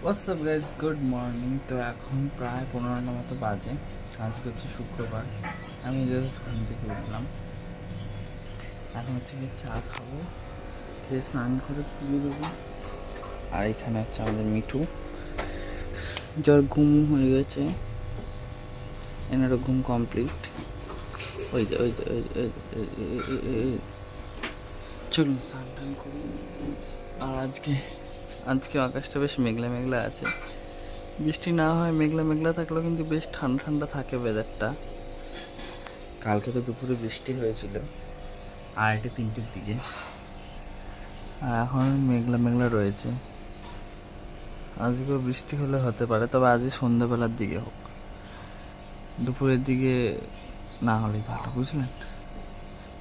WhatsApp guys, good morning. তো এখন প্রায় 15টার মতো বাজে। আজকে হচ্ছে শুক্রবার। আমি জাস্ট ঘুম থেকে উঠলাম। এখন হচ্ছে গিয়ে চা খাবো, খেয়ে স্নান করে পুজো দেবো। আর এখানে হচ্ছে আমাদের মিঠু, যার ঘুম হয়ে গেছে, এনারও ঘুম কমপ্লিট। ওই যে ওই যে ওই যে, চলুন স্নান টান করি। আর আজকে আকাশটা বেশ মেঘলা মেঘলা আছে। বৃষ্টি না হয়, মেঘলা মেঘলা থাকলেও কিন্তু বেশ ঠান্ডা ঠান্ডা থাকে ওয়েদারটা। কালকে তো দুপুরে বৃষ্টি হয়েছিল 2:30-3টের দিকে, আর এখন মেঘলা মেঘলা রয়েছে। আজকেও বৃষ্টি হলে হতে পারে, তবে আজকে সন্ধ্যাবেলার দিকে হোক, দুপুরের দিকে না হলেই ভালো, বুঝলেন।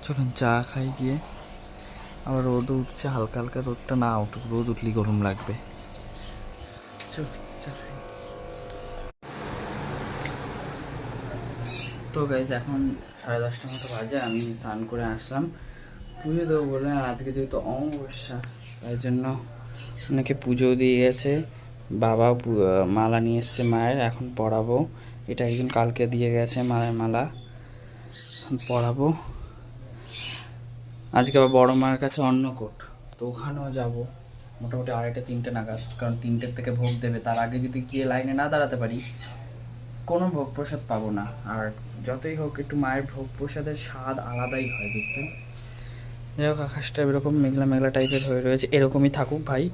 চলুন চা খাই গিয়ে। আবার রোদ উঠছে, হালকা হালকা রোদটা না উঠুক, রোদ উঠলেই গরম লাগবে। চল চা খাই। তো গাইজ এখন 10:30টার মতো বাজে। আমি স্নান করে আসলাম পুজো দেবো বলে। আজকে যেহেতু অমাবস্যা, তাই জন্য অনেকে পুজো দিয়ে গেছে। বাবা মালা নিয়ে এসছে মায়ের, এখন পরাবো। এটা একজন কালকে দিয়ে গেছে মায়ের মালা, পরাবো। আজকে আবার বড় মায়ের কাছে অন্নকূট, তো ওখানেও যাবো মোটামুটি 2:30-3টে নাগাদ, কারণ 3টের থেকে ভোগ দেবে। তার আগে যদি গিয়ে লাইনে না দাঁড়াতে পারি, কোনো ভোগ প্রসাদ পাবো না। আর যতই হোক, একটু মায়ের ভোগ প্রসাদের স্বাদ আলাদাই হয় দেখতে। যাই হোক, আকাশটা এরকম মেঘলা মেঘলা টাইপের হয়ে রয়েছে, এরকমই থাকুক ভাই।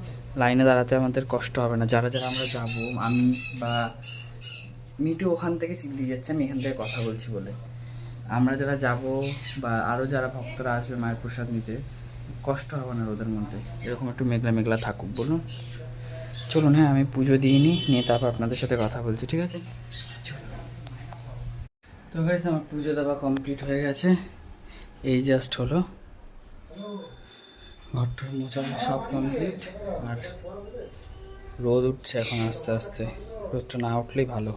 লাইনে দাঁড়াতে আমাদের কষ্ট হবে না। যারা যারা আমরা যাবো, আমি বা মিটু ওখান থেকে চিল্লিয়ে যাচ্ছে, আমি এখান থেকে কথা বলছি বলে। আমরা যারা যাব বা আরও যারা ভক্তরা আসবে মায়ের প্রসাদ নিতে, কষ্ট হবে না রোদের মধ্যে। এরকম একটু মেঘলা মেঘলা থাকুক, বলুন। চলুন, হ্যাঁ আমি পুজো দিয়ে নিয়ে তারপর আপনাদের সাথে কথা বলছি, ঠিক আছে? তো গাইস, আমার পুজো দেওয়া কমপ্লিট হয়ে গেছে। এই জাস্ট হলো, ঘরটার মোছা সব কমপ্লিট। আর রোদ উঠছে এখন আস্তে আস্তে, রোদটা না উঠলেই ভালো।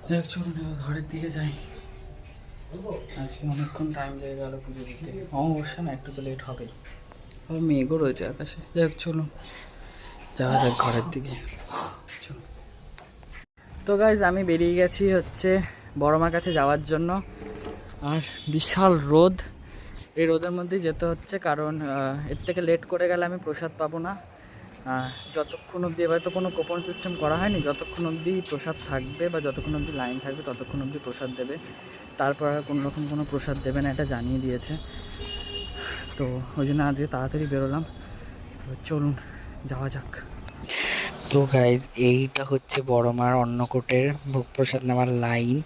দেখ, চলুন এবার ঘরের দিকে যাই। আজকে অনেকক্ষণ টাইম লেগে গেল পুজো দিতে। অবশ্য না, একটু তো লেট হবে, আবার মেঘও রয়েছে আকাশে। যাক, চলুন যাওয়া যাক ঘরের দিকে। তো গাইজ, আমি বেরিয়ে গেছি হচ্ছে বড় মার কাছে যাওয়ার জন্য। আর বিশাল রোদ, এই রোদের মধ্যেই যেতে হচ্ছে, কারণ এর থেকে লেট করে গেলে আমি প্রসাদ পাবো না। যতক্ষণ অবধি, এবার তো কোনো কুপন সিস্টেম করা হয়নি, যতক্ষণ অবধি প্রসাদ থাকবে বা যতক্ষণ অবধি লাইন থাকবে ততক্ষণ অবধি প্রসাদ দেবে। তারপর আর কোনো রকম কোনো প্রসাদ দেবে না, এটা জানিয়ে দিয়েছে। তো ওই জন্য আজকে তাড়াতাড়ি বেরোলাম। তো চলুন যাওয়া যাক। তো গাইজ, এইটা হচ্ছে বড় মার অন্নকূটের ভোগ প্রসাদ নেওয়ার লাইন।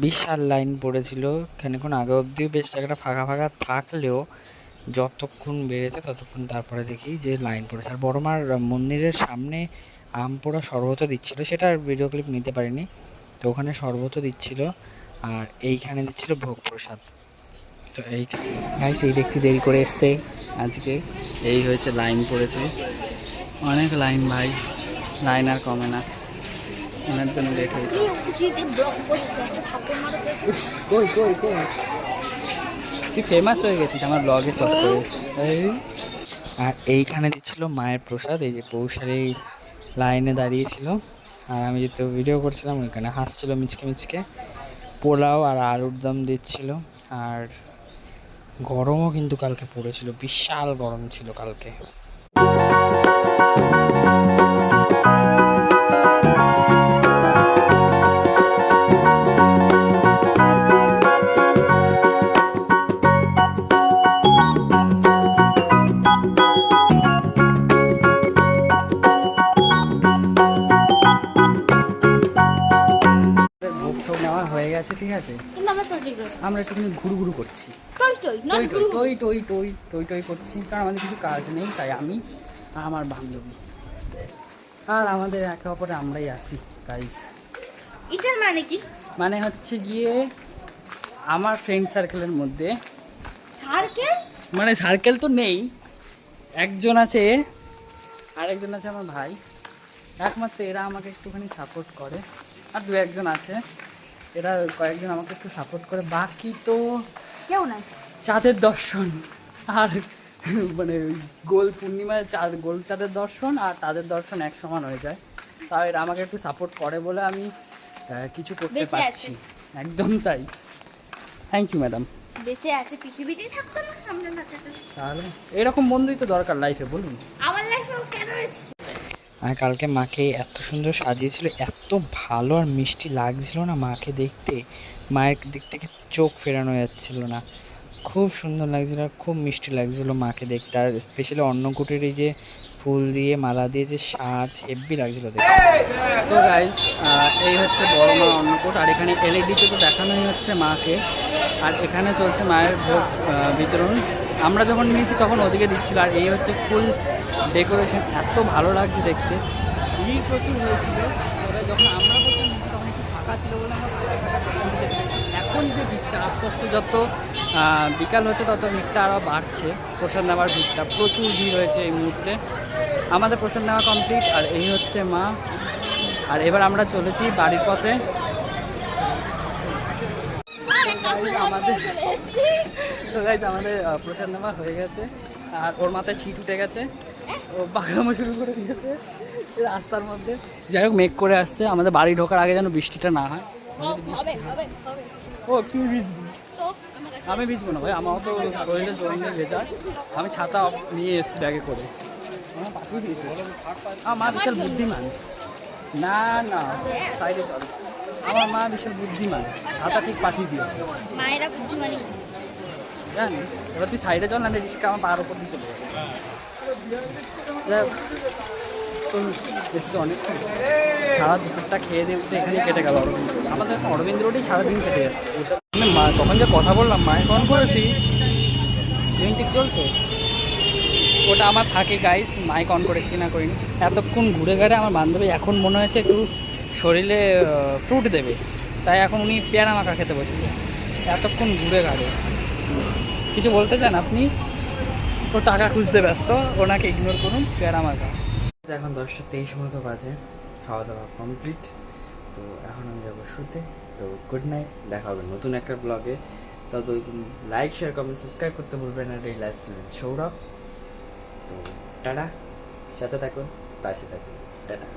বিশাল লাইন পড়েছিল খানিক্ষণ আগে অবধিও, বেশ জায়গাটা ফাঁকা ফাঁকা থাকলেও যতক্ষণ বেড়েছে ততক্ষণ তারপরে দেখি যে লাইন পড়েছে। আর বড় মার মন্দিরের সামনে আম পোড়া শরবতও দিচ্ছিলো, সেটা আর ভিডিও ক্লিপ নিতে পারিনি। তো ওখানে শরবতও দিচ্ছিলো, আর এইখানে দিচ্ছিলো ভোগ প্রসাদ। তো এইখানে গাইস, এই ব্যক্তি দেরি করে এসছে আজকে। এই হয়েছে, লাইন পড়েছে, অনেক লাইন ভাই, লাইন আর কমে না। ওনার জন্য লেট হয়েছে। কই কই কই, তুই ফেমাস হয়ে গেছিস আমার ব্লগে চট করে। আর এইখানে দিচ্ছিল মায়ের প্রসাদ, এই যে পৌষারি লাইনে দাঁড়িয়েছিল, আর আমি যেহেতু ভিডিও করছিলাম ওইখানে হাসছিল মিচকে মিচকে। পোলাও আর আলুর দম দিচ্ছিল। আর গরমও কিন্তু কালকে পড়েছিল, বিশাল গরম ছিল কালকে। হয়ে গেছে, ঠিক আছে, আমরা একটুখানি ঘুরু ঘুরু করছি, টই টই টই টই টই করছি, কারণ আমাদের কিছু কাজ নেই। তাই আমি আর আমার বান্ধবী আর আমাদের একে অপরে আমরাই আছি গাইস। এটার মানে কি? মানে হচ্ছে গিয়ে আমার ফ্রেন্ড সার্কেলের মধ্যে, সার্কেল মানে সার্কেল তো নেই, একজন আছে, আরেকজন আছে আমার ভাই, একমাত্র এরা আমাকে একটুখানি সাপোর্ট করে। আর দু একজন আছে, এরা কয়েকজন আমাকে একটু সাপোর্ট করে, বাকি তো কেউ নাই। চাঁদের দর্শন আর মানে ওই গোল পূর্ণিমায় চাঁদ, গোল চাঁদের দর্শন আর তাদের দর্শন এক সমান হয়ে যায়। তাও এরা আমাকে একটু সাপোর্ট করে বলে আমি কিছু করতে বেঁচে পারছি। আছে। একদম তাই, থ্যাংক ইউ ম্যাডাম। বেঁচে আছে, পৃথিবীতেই থাকতো না, আমরা না থাকতাম। তাহলে এরকম বন্ধুই তো দরকার লাইফে, বলুন। আমার লাইফেও কেন এসছে? আর কালকে মাকে এত সুন্দর সাজিয়েছিল, এত ভালো আর মিষ্টি লাগছিল না মাকে দেখতে, মায়ের দিক থেকে চোখ ফেরানো যাচ্ছিল না। খুব সুন্দর লাগছিল আর খুব মিষ্টি লাগছিল মাকে দেখতে। আর স্পেশালি অন্নকূটের এই যে ফুল দিয়ে মালা দিয়ে যে সাজ, হেব্বি লাগছিল দেখতে। তো গাইজ, এই হচ্ছে বড় মা অন্নকূট। আর এখানে এলইডিতে তো দেখানোই হচ্ছে মাকে, আর এখানে চলছে মায়ের ভোগ বিতরণ। আমরা যখন নিয়েছি তখন ওদিকে দিচ্ছিল। আর এই হচ্ছে ফুল ডেকোরেশন, এত ভালো লাগছে দেখতে। ভিড় প্রচুর হয়েছিল, তবে যখন আমরা প্রথম নিয়েছি তখন একটু ফাঁকা ছিল বলে আমরা ফাঁকা প্রথম দিকে দেখেছি। এখন যে ভিড়টা আস্তে আস্তে যত বিকাল হচ্ছে তত ভিড়টা আরও বাড়ছে। প্রসাদ নেওয়ার ভিড়টা প্রচুর ভিড় হয়েছে এই মুহূর্তে। আমাদের প্রসাদ নেওয়া কমপ্লিট, আর এই হচ্ছে মা। আর এবার আমরা চলেছি বাড়ির পথে। আমাদের তো গাইজ আমাদের প্রসাদ নেওয়া হয়ে গেছে, আর ওর মাথায় ছিট উঠে গেছে, ও বাগড়ামো শুরু করে দিয়েছে রাস্তার মধ্যে। যাই হোক, মেঘ করে আসছে, আমাদের বাড়ি ঢোকার আগে যেন বৃষ্টিটা না হয়। যদি বৃষ্টি হয়, ও তুই ভিজবি, আমি ভিজবো না ভাই, আমারও তো শরীরে জন্য ভেজা। আমি ছাতা নিয়ে এসেছি ব্যাগে করে, আমার পাঠিয়ে দিয়েছি। আমার মা বিশাল বুদ্ধিমান। না না, সাইডে চল, আমার মা বিশাল বুদ্ধিমান, ছাতা ঠিক পাঠিয়ে দিয়েছে। মায়েরা বুদ্ধিমানী। জানি, এবার তুই সাইডে চল, না রিস্কা আমার পার ওপর দিয়ে চলে যাবে। তো এসছে অনেকক্ষণ, সারা দুপুরটা খেয়ে দিয়ে উঠতে এখানেই কেটে গেল অরবিন্দ রোড। আমাদের এখন অরবিন্দ রোডেই সারাদিন কেটে যাচ্ছে। আমি মা তখন যে কথা বললাম, মায়ে ফোন করেছি, মিনিটিক চলছে, ওটা আমার থাকে গাইস, মাইক অন করেছি কিনা করিনি। এতক্ষণ ঘুরে ঘাড়ে আমার বান্ধবী এখন মনে হয়েছে একটু শরীরে ফ্রুট দেবে, তাই এখন উনি পেয়ারা মাখা খেতে বসেছে। এতক্ষণ ঘুরে ঘাড়ে কিছু বলতে চান আপনি? ও টাকা খুঁজতে ব্যস্ত, ওনাকে ইগনোর করুন, পেয়ারা মাখা। এখন 10:23 মতো বাজে, খাওয়া দাওয়া কমপ্লিট। তো এখন আমি যাবো শুতে। তো গুড নাইট, দেখা হবে নতুন একটা ব্লগে। তত লাইক, শেয়ার, কমেন্ট, সাবস্ক্রাইব করতে ভুলবেন না। এই লাইফ সৌরভ। তো টাটা, সাথে থাকুন, পাশে থাকুন, টাটা।